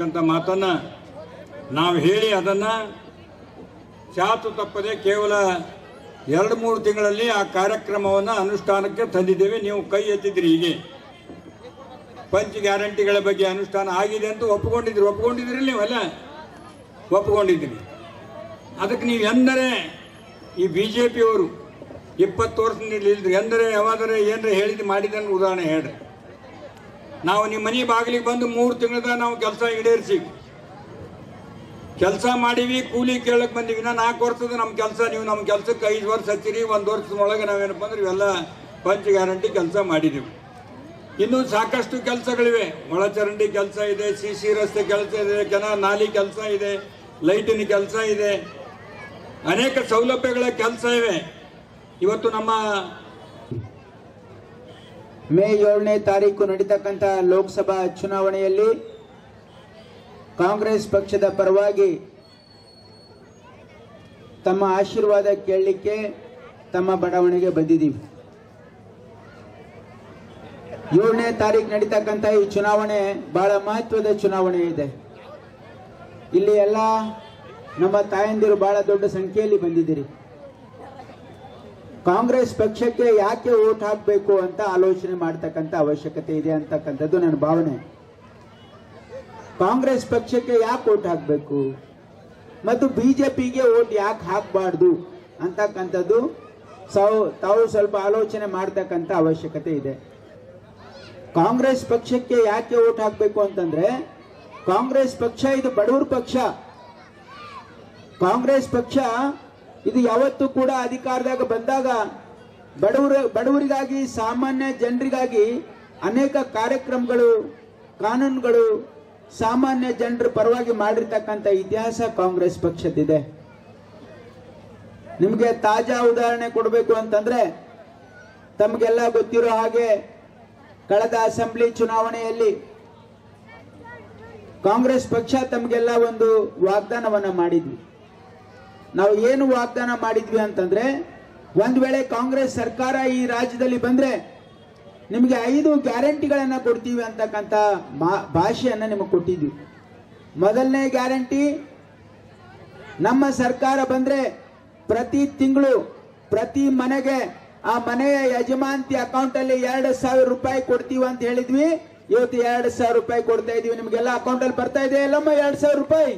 ಅಂತಕ್ಕಂಥ ಮಾತನ್ನು ನಾವು ಹೇಳಿ ಅದನ್ನು ಚಾತು ತಪ್ಪದೆ ಕೇವಲ 2-3 ತಿಂಗಳಲ್ಲಿ ಆ ಕಾರ್ಯಕ್ರಮವನ್ನು ಅನುಷ್ಠಾನಕ್ಕೆ ತಂದಿದ್ದೇವೆ. ನೀವು ಕೈ ಎತ್ತಿದ್ರಿ. ಹೀಗೆ ಪಂಚ ಗ್ಯಾರಂಟಿಗಳ ಬಗ್ಗೆ ಅನುಷ್ಠಾನ ಆಗಿದೆ ಅಂತ ಒಪ್ಪಿಕೊಂಡಿದ್ರಿ ನೀವಲ್ಲ, ಒಪ್ಪಿಕೊಂಡಿದ್ದೀರಿ. ಅದಕ್ಕೆ ನೀವು ಎಂದರೆ ಈ BJP ಅವರು 20 ವರ್ಷದಲ್ಲಿ ಎಂದರೆ ಯಾವಾದರೆ ಏನರ ಹೇಳಿದ್ದು ಮಾಡಿದ್ದನ್ನು ಉದಾಹರಣೆ ಹೇಳ್ರಿ. ನಾವು ನಿಮ್ಮ ಮನೆ ಬಾಗಿಲಿಗೆ ಬಂದು 3 ತಿಂಗಳದ ನಾವು ಕೆಲಸ ಈಡೇರಿಸಿ ಕೆಲಸ ಮಾಡೀವಿ, ಕೂಲಿ ಕೇಳಕ್ಕೆ ಬಂದೀವಿ. 4 ವರ್ಷದ ನಮ್ಮ ಕೆಲಸ, ನೀವು ನಮ್ಮ ಕೆಲಸಕ್ಕೆ 5 ವರ್ಷ ಹಚ್ಚಿರಿ, 1 ವರ್ಷದೊಳಗೆ ನಾವೇನಪ್ಪ ಅಂದ್ರೆ ಇವೆಲ್ಲ ಪಂಚ ಗ್ಯಾರಂಟಿ ಕೆಲಸ ಮಾಡಿದ್ದೀವಿ. ಇನ್ನೂ ಸಾಕಷ್ಟು ಕೆಲಸಗಳಿವೆ. ಒಳಚರಂಡಿ ಕೆಲಸ ಇದೆ, CC ರಸ್ತೆ ಕೆಲಸ ಇದೆ, ನಾಲಿ ಕೆಲಸ ಇದೆ, ಲೈಟಿನ ಕೆಲಸ ಇದೆ, ಅನೇಕ ಸೌಲಭ್ಯಗಳ ಕೆಲಸ ಇವೆ. ಇವತ್ತು ನಮ್ಮ ಮೇ 7ನೇ ತಾರೀಕು ನಡೀತಕ್ಕಂಥ ಲೋಕಸಭಾ ಚುನಾವಣೆಯಲ್ಲಿ ಕಾಂಗ್ರೆಸ್ ಪಕ್ಷದ ಪರವಾಗಿ ತಮ್ಮ ಆಶೀರ್ವಾದ ಕೇಳಲಿಕ್ಕೆ ತಮ್ಮ ಬಡಾವಣೆಗೆ ಬಂದಿದ್ದೀವಿ. 7ನೇ ತಾರೀಕು ನಡೀತಕ್ಕಂಥ ಈ ಚುನಾವಣೆ ಬಹಳ ಮಹತ್ವದ ಚುನಾವಣೆ ಇದೆ. ಇಲ್ಲಿ ಎಲ್ಲ ನಮ್ಮ ತಾಯಂದಿರು ಬಹಳ ದೊಡ್ಡ ಸಂಖ್ಯೆಯಲ್ಲಿ ಬಂದಿದ್ದೀರಿ. ಕಾಂಗ್ರೆಸ್ ಪಕ್ಷಕ್ಕೆ ಯಾಕೆ ವೋಟ್ ಹಾಕಬೇಕು ಅಂತ ಆಲೋಚನೆ ಮಾಡ್ತಕ್ಕಂಥ ಅವಶ್ಯಕತೆ ಇದೆ ಅಂತಕ್ಕಂಥದ್ದು ನನ್ನ ಭಾವನೆ. ಕಾಂಗ್ರೆಸ್ ಪಕ್ಷಕ್ಕೆ ಯಾಕೆ ವೋಟ್ ಹಾಕಬೇಕು ಮತ್ತು BJPಗೆ ವೋಟ್ ಯಾಕೆ ಹಾಕಬಾರ್ದು ಅಂತಕ್ಕಂಥದ್ದು ತಾವು ಸ್ವಲ್ಪ ಆಲೋಚನೆ ಮಾಡ್ತಕ್ಕಂಥ ಅವಶ್ಯಕತೆ ಇದೆ. ಕಾಂಗ್ರೆಸ್ ಪಕ್ಷಕ್ಕೆ ಯಾಕೆ ವೋಟ್ ಹಾಕಬೇಕು ಅಂತಂದ್ರೆ, ಕಾಂಗ್ರೆಸ್ ಪಕ್ಷ ಇದು ಬಡವರ ಪಕ್ಷ. ಕಾಂಗ್ರೆಸ್ ಪಕ್ಷ ಇದು ಯಾವತ್ತೂ ಕೂಡ ಅಧಿಕಾರದಾಗ ಬಂದಾಗ ಬಡವರಿಗಾಗಿ, ಸಾಮಾನ್ಯ ಜನರಿಗಾಗಿ ಅನೇಕ ಕಾರ್ಯಕ್ರಮಗಳು, ಕಾನೂನುಗಳು ಸಾಮಾನ್ಯ ಜನರ ಪರವಾಗಿ ಮಾಡಿರ್ತಕ್ಕಂಥ ಇತಿಹಾಸ ಕಾಂಗ್ರೆಸ್ ಪಕ್ಷದಿದೆ. ನಿಮಗೆ ತಾಜಾ ಉದಾಹರಣೆ ಕೊಡಬೇಕು ಅಂತಂದ್ರೆ, ತಮಗೆಲ್ಲ ಗೊತ್ತಿರೋ ಹಾಗೆ ಕಳೆದ ಅಸೆಂಬ್ಲಿ ಚುನಾವಣೆಯಲ್ಲಿ ಕಾಂಗ್ರೆಸ್ ಪಕ್ಷ ತಮಗೆಲ್ಲ ಒಂದು ವಾಗ್ದಾನವನ್ನ ಮಾಡಿದ್ವಿ. ನಾವು ಏನು ವಾಗ್ದಾನ ಮಾಡಿದ್ವಿ ಅಂತಂದ್ರೆ, ಒಂದ್ ವೇಳೆ ಕಾಂಗ್ರೆಸ್ ಸರ್ಕಾರ ಈ ರಾಜ್ಯದಲ್ಲಿ ಬಂದ್ರೆ ನಿಮಗೆ 5 ಗ್ಯಾರಂಟಿಗಳನ್ನ ಕೊಡ್ತೀವಿ ಅಂತಕ್ಕಂಥ ಭಾಷೆಯನ್ನ ನಿಮಗೆ ಕೊಟ್ಟಿದ್ವಿ. ಮೊದಲನೇ ಗ್ಯಾರಂಟಿ, ನಮ್ಮ ಸರ್ಕಾರ ಬಂದ್ರೆ ಪ್ರತಿ ತಿಂಗಳು ಪ್ರತಿ ಮನೆಗೆ ಆ ಮನೆಯ ಯಜಮಾಂತಿ ಅಕೌಂಟ್ ಅಲ್ಲಿ 2,000 ರೂಪಾಯಿ ಕೊಡ್ತೀವಿ ಅಂತ ಹೇಳಿದ್ವಿ. ಇವತ್ತು 2,000 ರೂಪಾಯಿ ಕೊಡ್ತಾ ಇದೀವಿ. ನಿಮ್ಗೆಲ್ಲ ಅಕೌಂಟ್ ಅಲ್ಲಿ ಬರ್ತಾ ಇದೆ ಅಲ್ಲಮ್ಮ 2,000 ರೂಪಾಯಿ?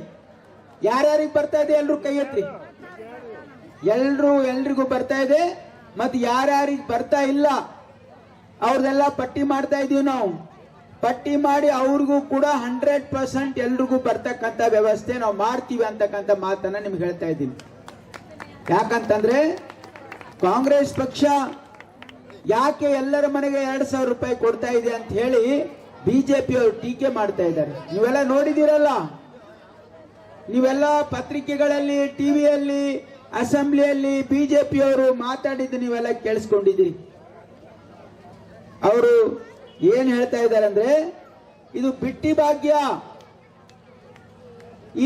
ಯಾರ್ಯಾರಿಗೆ ಬರ್ತಾ ಇದೆ ಎಲ್ರು ಕೈ ಎತ್ರಿ. ಎಲ್ರಿಗೂ ಬರ್ತಾ ಇದೆ. ಮತ್ತೆ ಯಾರ್ಯಾರಿಗೆ ಬರ್ತಾ ಇಲ್ಲ ಅವ್ರದೆಲ್ಲ ಪಟ್ಟಿ ಮಾಡ್ತಾ ಇದೀವಿ. ನಾವು ಪಟ್ಟಿ ಮಾಡಿ ಅವ್ರಿಗೂ ಕೂಡ 100% ಎಲ್ರಿಗೂ ಬರ್ತಕ್ಕಂಥ ವ್ಯವಸ್ಥೆ ನಾವು ಮಾಡ್ತೀವಿ ಅಂತಕ್ಕಂಥ ಮಾತನ್ನ ನಿಮ್ಗೆ ಹೇಳ್ತಾ ಇದ್ದೀನಿ. ಯಾಕಂತಂದ್ರೆ ಕಾಂಗ್ರೆಸ್ ಪಕ್ಷ ಯಾಕೆ ಎಲ್ಲರ ಮನೆಗೆ 2,000 ರೂಪಾಯಿ ಕೊಡ್ತಾ ಇದೆ ಅಂತ ಹೇಳಿ BJP ಅವರು ಟೀಕೆ ಮಾಡ್ತಾ ಇದ್ದಾರೆ. ನೀವೆಲ್ಲ ನೋಡಿದಿರಲ್ಲ, ನೀವೆಲ್ಲ ಪತ್ರಿಕೆಗಳಲ್ಲಿ, ಟಿವಿಯಲ್ಲಿ, ಅಸೆಂಬ್ಲಿಯಲ್ಲಿ BJP ಅವರು ಮಾತಾಡಿದ್ದು ನೀವೆಲ್ಲ ಕೇಳಿಸ್ಕೊಂಡಿದ್ದೀರಿ. ಅವರು ಏನ್ ಹೇಳ್ತಾ ಇದ್ದಾರೆ ಅಂದ್ರೆ, ಇದು ಬಿಟ್ಟಿ ಭಾಗ್ಯ.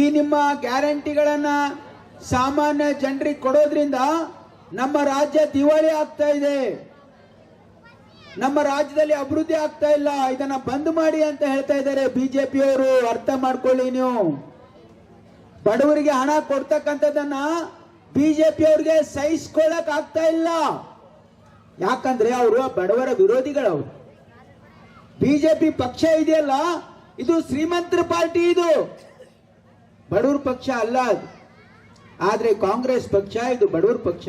ಈ ನಿಮ್ಮ ಗ್ಯಾರಂಟಿಗಳನ್ನ ಸಾಮಾನ್ಯ ಜನರಿಗೆ ಕೊಡೋದ್ರಿಂದ ನಮ್ಮ ರಾಜ್ಯ ದಿವಾಳಿ ಆಗ್ತಾ ಇದೆ, ನಮ್ಮ ರಾಜ್ಯದಲ್ಲಿ ಅಭಿವೃದ್ಧಿ ಆಗ್ತಾ ಇಲ್ಲ. ಇದನ್ನ ಬಂದ್ ಮಾಡಿ ಅಂತ ಹೇಳ್ತಾ ಇದ್ದಾರೆ BJP ಅವರು. ಅರ್ಥ ಮಾಡ್ಕೊಳ್ಳಿ ನೀವು. ಬಡವರಿಗೆ ಹಣ ಕೊಡ್ತಕ್ಕಂಥದ್ದನ್ನ BJP ಅವ್ರಿಗೆ ಸಹಿಸ್ಕೊಳ್ಳಕ್ ಆಗ್ತಾ ಇಲ್ಲ. ಯಾಕಂದ್ರೆ ಅವರು ಬಡವರ ವಿರೋಧಿಗಳವರು. BJP ಪಕ್ಷ ಇದೆಯಲ್ಲ, ಇದು ಶ್ರೀಮಂತರ ಪಾರ್ಟಿ, ಇದು ಬಡವರ ಪಕ್ಷ ಅಲ್ಲ ಅದು. ಆದ್ರೆ ಕಾಂಗ್ರೆಸ್ ಪಕ್ಷ ಇದು ಬಡವರ ಪಕ್ಷ.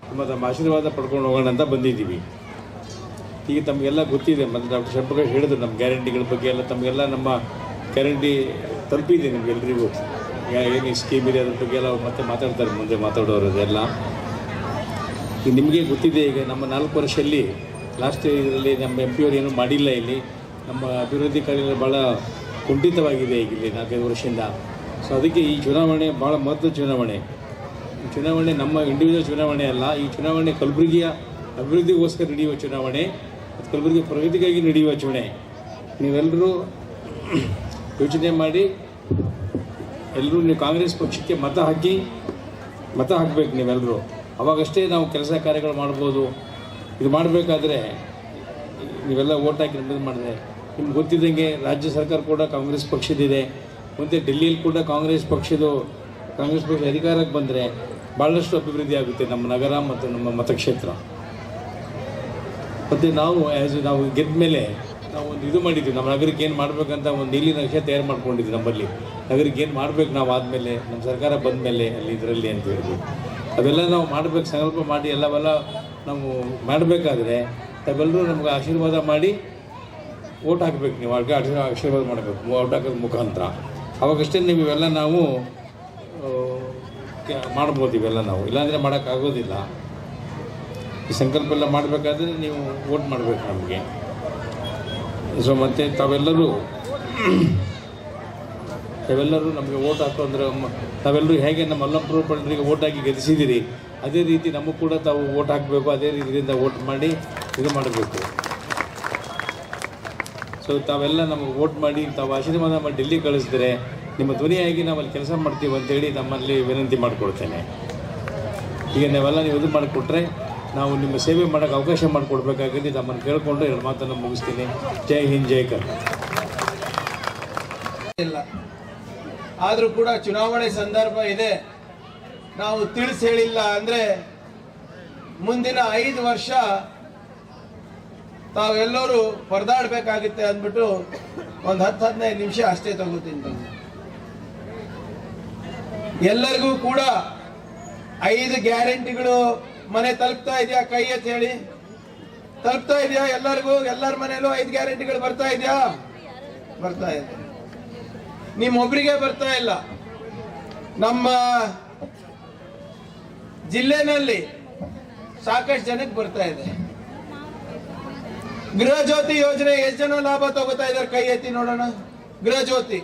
ತಮ್ಮ ಆಶೀರ್ವಾದ ಪಡ್ಕೊಂಡು ಹೋಗೋಣ ಅಂತ ಬಂದಿದ್ದೀವಿ. ಈಗ ತಮಗೆಲ್ಲ ಗೊತ್ತಿದೆ, ಮತ್ತು ಡಾಕ್ಟರ್ ಶಂಕರ್ ಹೇಳಿದ್ರು ನಮ್ಮ ಗ್ಯಾರಂಟಿಗಳ ಬಗ್ಗೆ ಎಲ್ಲ. ತಮಗೆಲ್ಲ ನಮ್ಮ ಗ್ಯಾರಂಟಿ ತಲುಪಿದೆ ನಿಮಗೆಲ್ಲರಿಗೂ. ಏನು ಸ್ಕೀಮ್ ಇದೆ ಅದ್ರ ಬಗ್ಗೆ ಎಲ್ಲ ಮತ್ತೆ ಮಾತಾಡ್ತಾರೆ, ಮುಂದೆ ಮಾತಾಡೋರು ಅದೆಲ್ಲ ಈಗ ನಿಮಗೆ ಗೊತ್ತಿದೆ. ಈಗ ನಮ್ಮ 4 ವರ್ಷದಲ್ಲಿ ಲಾಸ್ಟ್ ಇದರಲ್ಲಿ ನಮ್ಮ MP ಅವರು ಏನೂ ಮಾಡಿಲ್ಲ. ಇಲ್ಲಿ ನಮ್ಮ ಅಭಿವೃದ್ಧಿ ಕಾರ್ಯಗಳು ಭಾಳ ಕುಂಠಿತವಾಗಿದೆ ಈಗ ಇಲ್ಲಿ 4-5 ವರ್ಷದಿಂದ. ಸೊ ಅದಕ್ಕೆ ಈ ಚುನಾವಣೆ ಭಾಳ ಮಹತ್ವದ ಚುನಾವಣೆ. ಈ ಚುನಾವಣೆ ನಮ್ಮ ಇಂಡಿವಿಜುವಲ್ ಚುನಾವಣೆ ಅಲ್ಲ. ಈ ಚುನಾವಣೆ ಕಲಬುರಗಿಯ ಅಭಿವೃದ್ಧಿಗೋಸ್ಕರ ನಡೆಯುವ ಚುನಾವಣೆ, ಮತ್ತು ಕಲಬುರಗಿ ಪ್ರಗತಿಗಾಗಿ ನಡೆಯುವ ಚುನಾವಣೆ. ನೀವೆಲ್ಲರೂ ಯೋಚನೆ ಮಾಡಿ, ಎಲ್ಲರೂ ನೀವು ಕಾಂಗ್ರೆಸ್ ಪಕ್ಷಕ್ಕೆ ಮತ ಹಾಕಬೇಕು ನೀವೆಲ್ಲರೂ. ಅವಾಗಷ್ಟೇ ನಾವು ಕೆಲಸ ಕಾರ್ಯಗಳು ಮಾಡ್ಬೋದು. ಇದು ಮಾಡಬೇಕಾದ್ರೆ ನೀವೆಲ್ಲ ಓಟ್ ಹಾಕಿ ನಮ್ಮದು ಮಾಡಿದೆ. ನಿಮ್ಗೆ ಗೊತ್ತಿದ್ದಂಗೆ ರಾಜ್ಯ ಸರ್ಕಾರ ಕೂಡ ಕಾಂಗ್ರೆಸ್ ಪಕ್ಷದಿದೆ. ಮುಂದೆ ಡೆಲ್ಲಿಯಲ್ಲಿ ಕೂಡ ಕಾಂಗ್ರೆಸ್ ಪಕ್ಷ ಅಧಿಕಾರಕ್ಕೆ ಬಂದರೆ ಭಾಳಷ್ಟು ಅಭಿವೃದ್ಧಿ ಆಗುತ್ತೆ ನಮ್ಮ ನಗರ ಮತ್ತು ನಮ್ಮ ಮತಕ್ಷೇತ್ರ. ಮತ್ತು ನಾವು ಗೆದ್ದ ಮೇಲೆ ನಾವು ಒಂದು ಇದು ಮಾಡಿದ್ವಿ, ನಮ್ಮ ನಗರಕ್ಕೆ ಏನು ಮಾಡಬೇಕಂತ ಒಂದು ನೀಲಿ ನಕ್ಷೆ ತಯಾರು ಮಾಡ್ಕೊಂಡಿದ್ವಿ. ನಮ್ಮಲ್ಲಿ ನಗರಕ್ಕೆ ಏನು ಮಾಡಬೇಕು ನಾವು ಆದಮೇಲೆ, ನಮ್ಮ ಸರ್ಕಾರ ಬಂದ ಮೇಲೆ ಅಲ್ಲಿ ಇದರಲ್ಲಿ ಅಂತ ಹೇಳಿದ್ವಿ. ಅವೆಲ್ಲ ನಾವು ಮಾಡಬೇಕು, ಸಂಕಲ್ಪ ಮಾಡಿ ಎಲ್ಲವೆಲ್ಲ ನಾವು ಮಾಡಬೇಕಾದ್ರೆ ತಾವೆಲ್ಲರೂ ನಮ್ಗೆ ಆಶೀರ್ವಾದ ಮಾಡಿ ಓಟ್ ಹಾಕಬೇಕು. ನೀವು ಆಶೀರ್ವಾದ ಮಾಡಬೇಕು ಓಟ್ ಹಾಕೋದ್ರ ಮುಖಾಂತರ. ಅವಾಗಷ್ಟೇ ನೀವು ಇವೆಲ್ಲ ನಾವು ಮಾಡ್ಬೋದು. ಇವೆಲ್ಲ ನಾವು ಇಲ್ಲಾಂದರೆ ಮಾಡೋಕ್ಕಾಗೋದಿಲ್ಲ. ಈ ಸಂಕಲ್ಪ ಎಲ್ಲ ಮಾಡಬೇಕಾದ್ರೆ ನೀವು ಓಟ್ ಮಾಡಬೇಕು ನಮಗೆ. ಸೊ ಮತ್ತು ತಾವೆಲ್ಲರೂ ನಮಗೆ ಓಟ್ ಹಾಕೋ ಅಂದರೆ ತಾವೆಲ್ಲರೂ ಹೇಗೆ ನಮ್ಮ ಮಲ್ಲಂಪುರ ಪಂಡ್ರಿಗೆ ಓಟ್ ಹಾಕಿ ಗೆಲ್ಲಿಸಿದ್ದೀರಿ, ಅದೇ ರೀತಿ ನಮಗೂ ಕೂಡ ತಾವು ಓಟ್ ಹಾಕಬೇಕು. ಅದೇ ರೀತಿಯಿಂದ ಓಟ್ ಮಾಡಿ ಇದು ಮಾಡಬೇಕು. ಸೊ ತಾವೆಲ್ಲ ನಮಗೆ ಓಟ್ ಮಾಡಿ ತಾವು ಆಶೀರ್ವಾದ ಮಾಡಿ ಡೆಲ್ಲಿ ಕಳಿಸಿದ್ರೆ ನಿಮ್ಮ ಧ್ವನಿಯಾಗಿ ನಾವಲ್ಲಿ ಕೆಲಸ ಮಾಡ್ತೀವಿ ಅಂತೇಳಿ ನಮ್ಮಲ್ಲಿ ವಿನಂತಿ ಮಾಡಿಕೊಡ್ತೇನೆ. ಈಗ ನಾವೆಲ್ಲ ನೀವು ಇದು ಮಾಡಿಕೊಟ್ರೆ ನಾವು ನಿಮ್ಮ ಸೇವೆ ಮಾಡೋಕ್ಕೆ ಅವಕಾಶ ಮಾಡಿಕೊಡ್ಬೇಕಾಗಿದೆ. ನಮ್ಮನ್ನು ಕೇಳಿಕೊಂಡು 2 ಮಾತನ್ನು ಮುಗಿಸ್ತೀನಿ. ಜೈ ಹಿಂದ್, ಜೈ ಕರ್ನಾಟಕ. ಇಲ್ಲ ಆದರೂ ಕೂಡ ಚುನಾವಣೆ ಸಂದರ್ಭ ಇದೆ, ನಾವು ತಿಳಿಸಿ ಹೇಳಿಲ್ಲ ಅಂದರೆ ಮುಂದಿನ 5 ವರ್ಷ ತಾವೆಲ್ಲರೂ ಪರದಾಡಬೇಕಾಗುತ್ತೆ ಅಂದ್ಬಿಟ್ಟು ಒಂದು 10-15 ನಿಮಿಷ ಅಷ್ಟೇ ತಗೋತೀನಿ. ಎಲ್ಲರಿಗೂ ಕೂಡ 5 ಗ್ಯಾರಂಟಿಗಳು ಮನೆ ತಲುಪ್ತಾ ಇದೆಯಾ? ಕೈ ಎತ್ತಿ ಹೇಳಿ. ತಲುಪ್ತಾ ಇದೆಯಾ ಎಲ್ಲರಿಗೂ? ಎಲ್ಲರ ಮನೆಯಲ್ಲೂ 5 ಗ್ಯಾರಂಟಿಗಳು ಬರ್ತಾ ಇದೆಯಾ? ಬರ್ತಾ ಇದೆ. ನಿಮ್ಮೊಬ್ಬರಿಗೆ ಬರ್ತಾ ಇಲ್ಲ. ನಮ್ಮ ಜಿಲ್ಲೆನಲ್ಲಿ ಸಾಕಷ್ಟು ಜನಕ್ಕೆ ಬರ್ತಾ ಇದೆ. ಗೃಹ ಜ್ಯೋತಿ ಯೋಜನೆ ಎಷ್ಟು ಜನ ಲಾಭ ತಗೋತಾ ಇದ್ದಾರೆ? ಕೈ ಎತ್ತಿ ನೋಡೋಣ. ಗೃಹ ಜ್ಯೋತಿ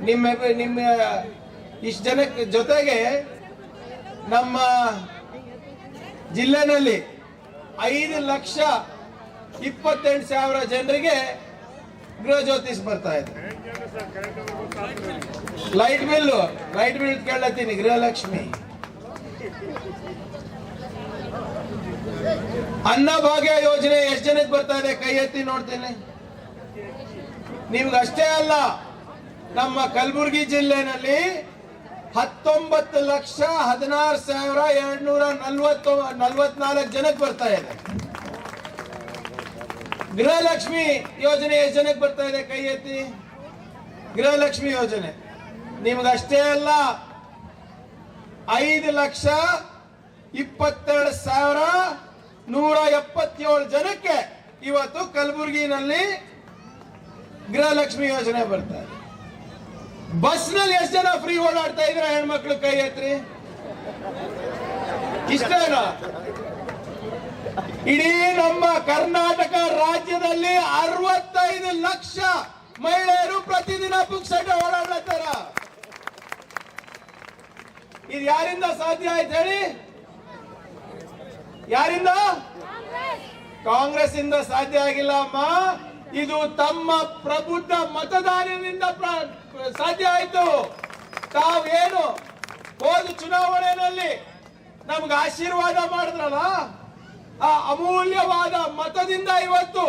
ನಿಮ್ಮ ಇಷ್ಟು ಜನಕ್ಕೆ ಜೊತೆಗೆ ನಮ್ಮ ಜಿಲ್ಲೆನಲ್ಲಿ 5,28,000 ಜನರಿಗೆ ಗೃಹ ಜ್ಯೋತಿಸ್ ಬರ್ತಾ ಇದೆ. ಲೈಟ್ ಬಿಲ್ ಕೇಳತ್ತೀನಿ. ಗೃಹಲಕ್ಷ್ಮಿ, ಅನ್ನಭಾಗ್ಯ ಯೋಜನೆ ಎಷ್ಟು ಜನಕ್ಕೆ ಬರ್ತಾ ಇದೆ? ಕೈ ಎತ್ತಿ ನೋಡ್ತೀನಿ. ನಿಮ್ಗಷ್ಟೇ ಅಲ್ಲ, ನಮ್ಮ ಕಲಬುರಗಿ ಜಿಲ್ಲೆನಲ್ಲಿ 19,16,244 ಜನಕ್ಕೆ ಬರ್ತಾ ಇದೆ. ಗೃಹಲಕ್ಷ್ಮಿ ಯೋಜನೆ ಎಷ್ಟು ಜನಕ್ಕೆ ಬರ್ತಾ ಇದೆ? ಕೈ ಎತ್ತಿ. ಗೃಹಲಕ್ಷ್ಮಿ ಯೋಜನೆ ನಿಮ್ಗಷ್ಟೇ ಅಲ್ಲ, 5,22,177 ಜನಕ್ಕೆ ಇವತ್ತು ಕಲಬುರಗಿನಲ್ಲಿ ಗೃಹಲಕ್ಷ್ಮಿ ಯೋಜನೆ ಬರ್ತಾ ಇದೆ. ಬಸ್ನಲ್ಲಿ ಎಷ್ಟು ಜನ ಫ್ರೀ ಓಡಾಡ್ತಾ ಇದ್ರೆ ಹೆಣ್ಮಕ್ಳು? ಕೈ ಎತ್ತಿ. ಇಷ್ಟೇನಾ? ಇಡೀ ನಮ್ಮ ಕರ್ನಾಟಕ ರಾಜ್ಯದಲ್ಲಿ 65 ಲಕ್ಷ ಮಹಿಳೆಯರು ಪ್ರತಿದಿನ ಪುಕ್ಸಟ ಓಡಾಡ್ಲತ್ತಾರ. ಇದು ಯಾರಿಂದ ಸಾಧ್ಯ ಆಯ್ತು ಹೇಳಿ? ಯಾರಿಂದ? ಕಾಂಗ್ರೆಸ್ ಇಂದ ಸಾಧ್ಯ ಆಗಿಲ್ಲ ಅಮ್ಮ. ಇದು ತಮ್ಮ ಪ್ರಬುದ್ಧ ಮತದಾರರಿಂದ ಸಾಧ್ಯ ಆಯ್ತು. ತಾವೇನು ಹೋದ ಚುನಾವಣೆಯಲ್ಲಿ ನಮ್ಗೆ ಆಶೀರ್ವಾದ ಮಾಡಿದ್ರಲ್ಲ, ಆ ಅಮೂಲ್ಯವಾದ ಮತದಿಂದ ಇವತ್ತು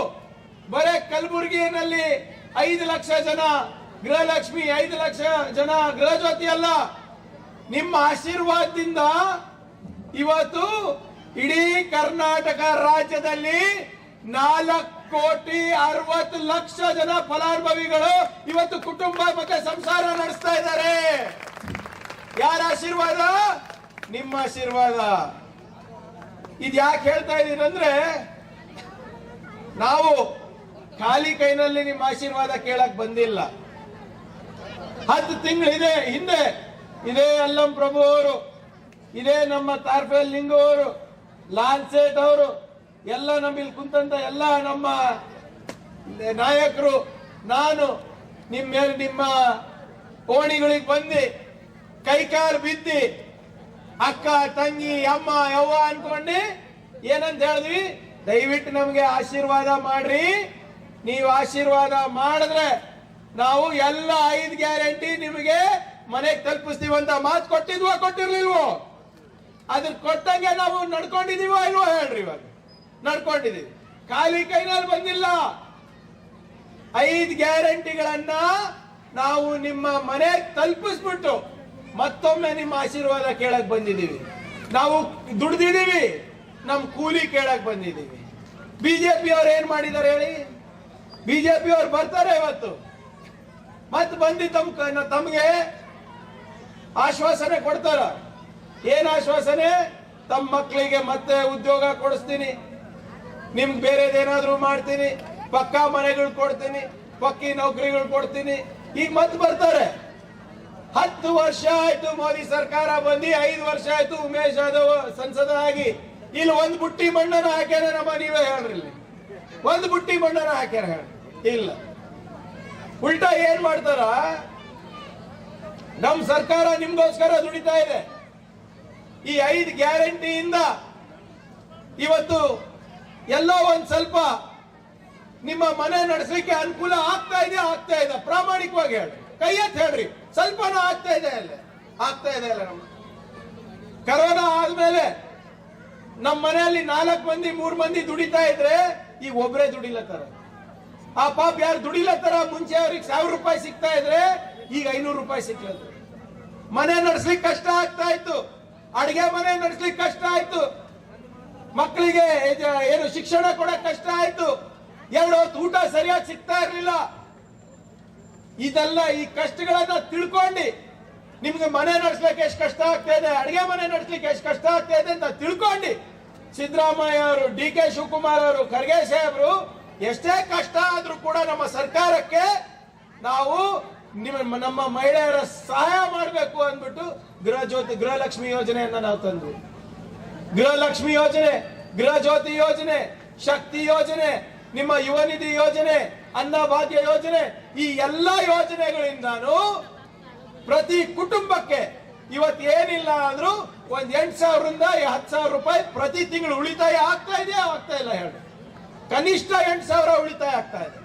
ಬರೇ ಕಲಬುರಗಿಯಲ್ಲಿ 5 ಲಕ್ಷ ಜನ ಗೃಹಲಕ್ಷ್ಮಿ, 5 ಲಕ್ಷ ಜನ ಗೃಹ ಜ್ಯೋತಿ ಅಲ್ಲ, ನಿಮ್ಮ ಆಶೀರ್ವಾದದಿಂದ ಇವತ್ತು ಇಡೀ ಕರ್ನಾಟಕ ರಾಜ್ಯದಲ್ಲಿ 4,60,00,000 ಜನ ಫಲಾನುಭವಿಗಳು ಇವತ್ತು ಕುಟುಂಬ ಮತ್ತೆ ಸಂಸಾರ ನಡೆಸ್ತಾ ಇದ್ದಾರೆ. ಯಾರ ಆಶೀರ್ವಾದ? ನಿಮ್ಮ ಆಶೀರ್ವಾದ. ಇದು ಯಾಕೆ ಹೇಳ್ತಾ ಇದ್ದೀನಂದ್ರೆ, ನಾವು ಖಾಲಿ ಕೈನಲ್ಲಿ ನಿಮ್ಮ ಆಶೀರ್ವಾದ ಕೇಳಕ್ ಬಂದಿಲ್ಲ. 10 ತಿಂಗಳಿದೆ ಹಿಂದೆ ಇದೇ ಅಲ್ಲಂ ಪ್ರಭು ಅವರು, ಇದೇ ನಮ್ಮ ತಾರ್ಫೇಲ್ ಲಿಂಗು ಅವರು, ಲಾಲ್ ಸೇಠ್ ಅವರು ಎಲ್ಲ ನಮ್ಮಲ್ಲಿ ಕುಂತಂತ ಎಲ್ಲ ನಮ್ಮ ನಾಯಕರು, ನಾನು ನಿಮ್ಮ ಓಣಿಗಳಿಗೆ ಬಂದು ಕೈಕಾಲು ಬಿದ್ದಿ ಅಕ್ಕ ತಂಗಿ ಅಮ್ಮ ಯವ್ವ ಅನ್ಕೊಂಡು ಏನಂತ ಹೇಳಿದ್ವಿ? ದಯವಿಟ್ಟು ನಮಗೆ ಆಶೀರ್ವಾದ ಮಾಡ್ರಿ. ನೀವು ಆಶೀರ್ವಾದ ಮಾಡಿದ್ರೆ ನಾವು ಎಲ್ಲ 5 ಗ್ಯಾರಂಟಿ ನಿಮಗೆ ಮನೆಗೆ ತಲುಪಿಸ್ತೀವಂತ ಮಾತು ಕೊಟ್ಟಿರ್ಲಿಲ್ವೋ? ಅದ್ರ ಕೊಟ್ಟಂಗೆ ನಾವು ನಡ್ಕೊಂಡಿದೀವೋ ಇಲ್ವೋ ಹೇಳ್ರಿ? ಇವಾಗ ನಡ್ಕೊಂಡಿದೀವಿ, ಖಾಲಿ ಕೈನಲ್ಲಿ ಬಂದಿಲ್ಲ. 5 ಗ್ಯಾರಂಟಿಗಳನ್ನ ನಾವು ನಿಮ್ಮ ಮನೆ ತಲುಪಿಸ್ಬಿಟ್ಟು ಮತ್ತೊಮ್ಮೆ ನಿಮ್ಮ ಆಶೀರ್ವಾದ ಕೇಳಕ್ ಬಂದಿದ್ದೀವಿ. ನಾವು ದುಡ್ದಿದ್ದೀವಿ, ನಮ್ ಕೂಲಿ ಕೇಳಕ್ ಬಂದಿದ್ದೀವಿ. ಬಿಜೆಪಿ ಅವ್ರು ಏನ್ ಮಾಡಿದ್ದಾರೆ ಹೇಳಿ? ಬಿಜೆಪಿ ಅವ್ರು ಬರ್ತಾರೆ ಇವತ್ತು, ಮತ್ ಬಂದು ತಮ್ಗೆ ಆಶ್ವಾಸನೆ ಕೊಡ್ತಾರ. ಏನ್ ಆಶ್ವಾಸನೆ? ತಮ್ಮ ಮಕ್ಕಳಿಗೆ ಮತ್ತೆ ಉದ್ಯೋಗ ಕೊಡಿಸ್ತೀನಿ, ನಿಮ್ಗೆ ಬೇರೆದೇನಾದ್ರೂ ಮಾಡ್ತೀನಿ, ಪಕ್ಕಾ ಮನೆಗಳು ಕೊಡ್ತೀನಿ, ಪಕ್ಕಿ ನೌಕರಿಗಳು ಕೊಡ್ತೀನಿ. ಈಗ ಮತ್ತೆ ಬರ್ತಾರೆ. 10 ವರ್ಷ ಆಯ್ತು ಮೋದಿ ಸರ್ಕಾರ ಬಂದು, 5 ವರ್ಷ ಆಯ್ತು ಉಮೇಶ್ ಯಾದವ್ ಸಂಸದ ಆಗಿ. ಇಲ್ಲಿ ಒಂದು ಬುಟ್ಟಿ ಮಣ್ಣನ ಹಾಕ್ಯಾರ ನಮ್ಮ, ನೀವೇ ಹೇಳ್ರಿ, ಇಲ್ಲಿ ಒಂದು ಬುಟ್ಟಿ ಮಣ್ಣನ ಹಾಕ್ಯಾರ ಹೇಳಿ? ಇಲ್ಲ. ಉಲ್ಟಾ ಏನ್ ಮಾಡ್ತಾರ? ನಮ್ ಸರ್ಕಾರ ನಿಮ್ಗೋಸ್ಕರ ದುಡಿತಾ ಇದೆ. ಈ 5 ಗ್ಯಾರಂಟಿಯಿಂದ ಇವತ್ತು ಎಲ್ಲೋ ಒಂದ್ ಸ್ವಲ್ಪ ನಿಮ್ಮ ಮನೆ ನಡೆಸಲಿಕ್ಕೆ ಅನುಕೂಲ ಆಗ್ತಾ ಇದೆ. ಪ್ರಾಮಾಣಿಕವಾಗಿ ಹೇಳ್ರಿ, ಕೈ ಎತ್ತಿ ಹೇಳ್ರಿ, ಸ್ವಲ್ಪನೂ ಆಗ್ತಾ ಇದೆ ಅಲ್ಲ. ನಮ್ಮ ಕರೋನಾ ಆದ್ಮೇಲೆ ನಮ್ಮ ಮನೆಯಲ್ಲಿ 4 ಮಂದಿ 3 ಮಂದಿ ದುಡಿತಾ ಇದ್ರೆ ಈಗ ಒಬ್ಬರೇ ದುಡಿಲತ್ತಾರ. ಆ ಪಾಪ ಯಾರು ದುಡಿಲತ್ತಾರ, ಮುಂಚೆ ಅವ್ರಿಗೆ 1000 ರೂಪಾಯಿ ಸಿಗ್ತಾ ಇದ್ರೆ ಈಗ 500 ರೂಪಾಯಿ ಸಿಕ್ಲತ್ತ. ಮನೆ ನಡೆಸ್ಲಿಕ್ಕೆ ಕಷ್ಟ ಆಗ್ತಾ ಇತ್ತು, ಅಡಿಗೆ ಮನೆ ನಡೆಸ್ಲಿಕ್ಕೆ ಕಷ್ಟ ಆಯ್ತು, ಮಕ್ಕಳಿಗೆ ಏನು ಶಿಕ್ಷಣ ಕೊಡಕ್ ಕಷ್ಟ ಆಯ್ತು, 2 ಹೊತ್ತು ಊಟ ಸರಿಯಾಗಿ ಸಿಗ್ತಾ ಇರ್ಲಿಲ್ಲ. ಇದೆಲ್ಲ ಈ ಕಷ್ಟಗಳನ್ನ ತಿಳ್ಕೊಂಡು ನಿಮ್ಗೆ ಮನೆ ನಡೆಸ್ಲಿಕ್ಕೆ ಎಷ್ಟು ಕಷ್ಟ ಆಗ್ತಾ ಇದೆ, ಅಡಿಗೆ ಮನೆ ನಡೆಸ್ಲಿಕ್ಕೆ ಎಷ್ಟು ಕಷ್ಟ ಆಗ್ತಾ ಇದೆ ಅಂತ ತಿಳ್ಕೊಂಡು ಸಿದ್ದರಾಮಯ್ಯ ಅವರು, DK ಶಿವಕುಮಾರ್ ಅವರು, ಖರ್ಗೆ ಸಾಹೇಬರು ಎಷ್ಟೇ ಕಷ್ಟ ಆದ್ರೂ ಕೂಡ ನಮ್ಮ ಸರ್ಕಾರಕ್ಕೆ ನಾವು ನಮ್ಮ ಮಹಿಳೆಯರ ಸಹಾಯ ಮಾಡಬೇಕು ಅಂದ್ಬಿಟ್ಟು ಗೃಹಲಕ್ಷ್ಮಿ ಯೋಜನೆಯನ್ನ ನಾವು ತಂದ್ವಿ. ಗೃಹಲಕ್ಷ್ಮಿ ಯೋಜನೆ, ಗೃಹ ಜ್ಯೋತಿ ಯೋಜನೆ, ಶಕ್ತಿ ಯೋಜನೆ, ನಿಮ್ಮ ಯುವ ನಿಧಿ ಯೋಜನೆ, ಅನ್ನಭಾಗ್ಯ ಯೋಜನೆ, ಈ ಎಲ್ಲ ಯೋಜನೆಗಳಿಂದಾನು ಪ್ರತಿ ಕುಟುಂಬಕ್ಕೆ ಇವತ್ತು ಏನಿಲ್ಲ ಅಂದ್ರೂ ಒಂದ್ 8,000 ರಿಂದ 10,000 ರೂಪಾಯಿ ಪ್ರತಿ ತಿಂಗಳು ಉಳಿತಾಯ ಆಗ್ತಾ ಇದೆಯಾ? ಆಗ್ತಾ ಇಲ್ಲ ಹೇಳಿ? ಕನಿಷ್ಠ 8,000 ಉಳಿತಾಯ ಆಗ್ತಾ ಇದೆ.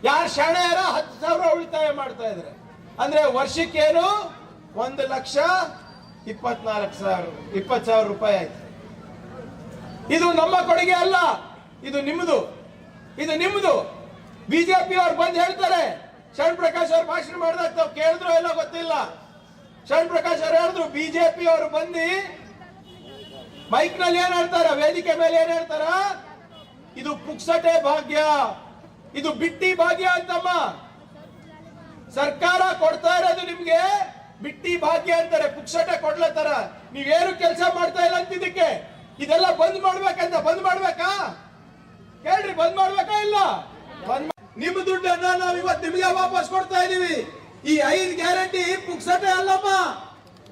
ಯಾರು ಶಾಣೆಯರ 10,000 ಉಳಿತಾಯ ಮಾಡ್ತಾ ಇದ್ರೆ ಅಂದ್ರೆ ವರ್ಷಕ್ಕೇನು 1,24,000 ರೂಪಾಯಿ ಆಯ್ತು. ಇದು ನಮ್ಮ ಕೊಡುಗೆ ಅಲ್ಲ, ಇದು ನಿಮ್ಮದು. ಬಿಜೆಪಿ ಅವ್ರು ಬಂದು ಹೇಳ್ತಾರೆ, ಶರಣ್ ಪ್ರಕಾಶ್ ಅವ್ರು ಭಾಷಣ ಮಾಡಿದಾಗ ತಾವು ಕೇಳಿದ್ರು ಎಲ್ಲ ಗೊತ್ತಿಲ್ಲ. ಶರಣ್ ಪ್ರಕಾಶ್ ಅವ್ರು ಹೇಳಿದ್ರು, ಬಿಜೆಪಿ ಅವರು ಬಂದು ಮೈಕ್ ನಲ್ಲಿ ಏನ್ ಹೇಳ್ತಾರ, ವೇದಿಕೆ ಮೇಲೆ ಏನ್ ಹೇಳ್ತಾರ, ಇದು ಪುಕ್ಸಟೆ ಭಾಗ್ಯ, ಇದು ಬಿಟ್ಟಿ ಭಾಗ್ಯ ಅಂತಮ್ಮ. ಸರ್ಕಾರ ಕೊಡ್ತಾ ಇರೋದು ನಿಮ್ಗೆ ಬಿಟ್ಟಿ ಭಾಗ್ಯ ಅಂತಾರೆ, ಪುಕ್ಸಟೆ ಕೊಡ್ಲತ್ತಾರ. ನೀವೇನು ಕೆಲಸ ಮಾಡ್ತಾ ಇಲ್ಲ ಅಂತಿದ್ದಕ್ಕೆ ಇದೆಲ್ಲ ಬಂದ್ ಮಾಡ್ಬೇಕಂತ. ಬಂದ್ ಮಾಡ್ಬೇಕಾ ಹೇಳ್ರಿ? ಬಂದ್ ಮಾಡ್ಬೇಕಾ? ಇಲ್ಲ. ನಿಮ್ಮ ದುಡ್ಡನ್ನ ನಾವು ಇವತ್ತು ನಿಮಗೆ ವಾಪಸ್ ಕೊಡ್ತಾ ಇದೀವಿ. ಈ 5 ಗ್ಯಾರಂಟಿ ಪುಕ್ಸಟೆ ಅಲ್ಲಮ್ಮ.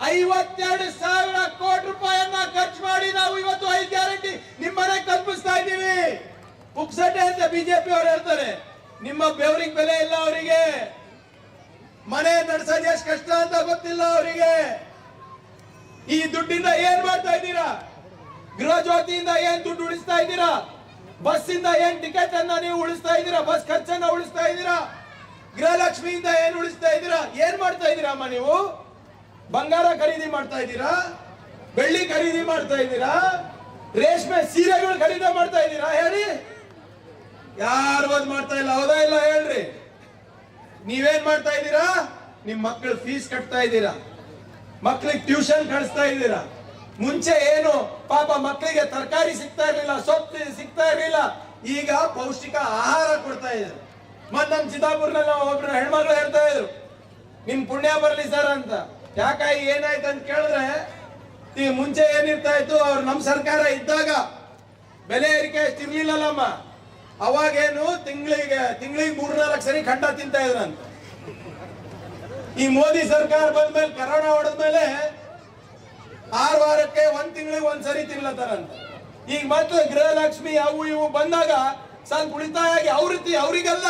52,000 ಕೋಟಿ ರೂಪಾಯಿಯನ್ನ ಖರ್ಚು ಮಾಡಿ ನಾವು ಇವತ್ತು 5 ಗ್ಯಾರಂಟಿ ನಿಮ್ಮನೆ ಕಲ್ಪಿಸ್ತಾ ಇದ್ದೀವಿ. ಪುಕ್ಸಟೆ ಅಂತ ಬಿಜೆಪಿ ಅವರು ಹೇಳ್ತಾರೆ. ನಿಮ್ಮ ಬೆವರಿಗೆ ಬೆಲೆ ಇಲ್ಲ ಅವರಿಗೆ, ಮನೆ ನಡೆಸೋದು ಎಷ್ಟು ಕಷ್ಟ ಅಂತ ಗೊತ್ತಿಲ್ಲ ಅವರಿಗೆ. ಈ ದುಡ್ಡಿಂದ ಏನ್ ಮಾಡ್ತಾ ಇದ್ದೀರಾ? ಗೃಹ ಜ್ಯೋತಿಯಿಂದ ಏನ್ ದುಡ್ಡು ಉಳಿಸ್ತಾ ಇದ್ದೀರಾ? ಬಸ್ ಇಂದ ಏನ್ ಟಿಕೆಟ್ ಅನ್ನ ನೀವು ಉಳಿಸ್ತಾ ಇದ್ದೀರಾ? ಬಸ್ ಖರ್ಚನ್ನ ಉಳಿಸ್ತಾ ಇದ್ದೀರಾ? ಗೃಹಲಕ್ಷ್ಮಿಯಿಂದ ಏನ್ ಉಳಿಸ್ತಾ ಇದ್ದೀರಾ? ಏನ್ ಮಾಡ್ತಾ ಇದ್ದೀರಮ್ಮ ನೀವು? ಬಂಗಾರ ಖರೀದಿ ಮಾಡ್ತಾ ಇದ್ದೀರಾ? ಬೆಳ್ಳಿ ಖರೀದಿ ಮಾಡ್ತಾ ಇದ್ದೀರಾ? ರೇಷ್ಮೆ ಸೀರೆಗಳು ಖರೀದಿ ಮಾಡ್ತಾ ಇದ್ದೀರಾ? ಹೇಳಿ, ಯಾರು ಒಂದ್ ಮಾಡ್ತಾ ಇಲ್ಲ. ಹೌದಾ ಇಲ್ಲ ಹೇಳ್ರಿ? ನೀವೇನ್ ಮಾಡ್ತಾ ಇದ್ದೀರಾ? ನಿಮ್ ಮಕ್ಕಳ ಫೀಸ್ ಕಟ್ತಾ ಇದ್ದೀರಾ, ಮಕ್ಕಳಿಗೆ ಟ್ಯೂಷನ್ ಕಳಿಸ್ತಾ ಇದ್ದೀರಾ. ಮುಂಚೆ ಏನು ಪಾಪ ಮಕ್ಕಳಿಗೆ ತರಕಾರಿ ಸಿಗ್ತಾ ಇರ್ಲಿಲ್ಲ, ಸೊಪ್ಪು ಸಿಗ್ತಾ ಇರ್ಲಿಲ್ಲ, ಈಗ ಪೌಷ್ಟಿಕ ಆಹಾರ ಕೊಡ್ತಾ ಇದ್ದಾರೆ. ಮತ್ ನಮ್ ಚಿತ್ತಾಪುರ್ನಲ್ಲಿ ಒಬ್ರು ಹೆಣ್ಮಕ್ಳು ಹೇಳ್ತಾ ಇದ್ರು, ನಿಮ್ ಪುಣ್ಯ ಬರ್ಲಿ ಸರ್ ಅಂತ. ಯಾಕಾಗಿ ಏನಾಯ್ತು ಅಂತ ಕೇಳಿದ್ರೆ, ಈ ಮುಂಚೆ ಏನಿರ್ತಾ ಇತ್ತು, ಅವ್ರು ನಮ್ ಸರ್ಕಾರ ಇದ್ದಾಗ ಬೆಲೆ ಏರಿಕೆ ಅಷ್ಟಿರ್ಲಿಲ್ಲಲ್ಲಮ್ಮ. ಅವಾಗೇನು ತಿಂಗಳಿಗೆ 3-4 ಸರಿ ಖಂಡ ತಿಂತ ಇದ್ರಂತ. ಈ ಮೋದಿ ಸರ್ಕಾರ ಬಂದ್ಮೇಲೆ, ಕರೋನಾ ಹೊಡೆದ್ಮೇಲೆ 6 ವಾರಕ್ಕೆ 1 ತಿಂಗಳಿಗೆ 1 ಸರಿ ತಿನ್ಲತ್ತಾರಂತ. ಈಗ ಮತ್ತೆ ಗೃಹಲಕ್ಷ್ಮಿ ಅವು ಇವು ಬಂದಾಗ ಸ್ವಲ್ಪ ಉಳಿತಾಯ ಆಗಿ ಅವರಿಗೆಲ್ಲ